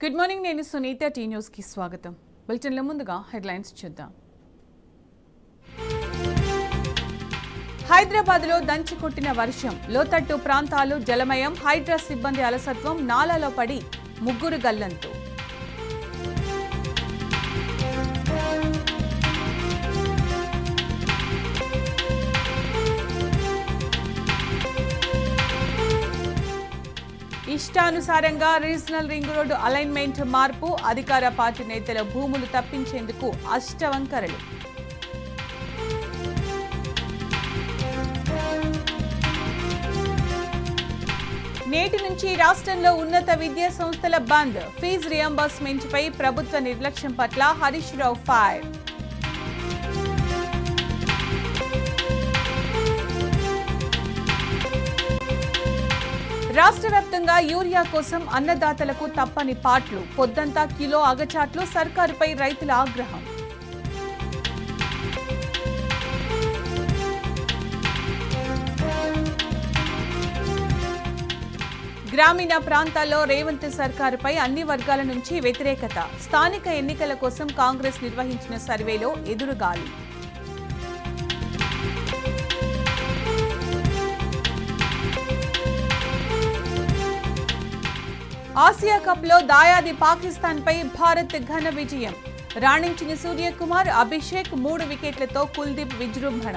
good morning నేను Sunitha tea news కి స్వాగతం బులెటిన్లో ముందుగా హెడ్లైన్స్ చూద్దాం హైదరాబాద్లో దంచి కొట్టిన వర్షం లోతట్టు ప్రాంతాలు జలమయం హైడ్రా సిబ్బంది అలసత్వం నాలాలో పడి ముగ్గురు గల్లంతు ఇష్టానుసారంగా రీజనల్ రింగ్ రోడ్డు అలైన్మెంట్ మార్పు అధికార పార్టీ నేతల భూములు తప్పించేందుకు అష్టవంకరలు నేటి నుంచి రాష్ట్రంలో ఉన్నత విద్యా సంస్థల బంద్ ఫీజు రియంబర్స్మెంట్ పై ప్రభుత్వ నిర్లక్ష్యం పట్ల హరీష్ రావు ఫైర్ రాష్ట్ర వ్యాప్తంగా యూరియా కోసం అన్నదాతలకు తప్పని పాట్లు పొద్దంతా కిలో అగచాట్లు సర్కారుపై రైతుల ఆగ్రహం గ్రామీణ ప్రాంతాల్లో రేవంత్ సర్కారుపై అన్ని వర్గాల నుంచి వ్యతిరేకత స్థానిక ఎన్నికల కోసం కాంగ్రెస్ నిర్వహించిన సర్వేలో ఎదురుగాలి ఆసియా కప్లో దాయాది పాకిస్తాన్పై భారత్ ఘన విజయం రాణించిన సూర్యకుమార్ అభిషేక్ 3 వికెట్లతో కుల్దీప్ విజృంభణ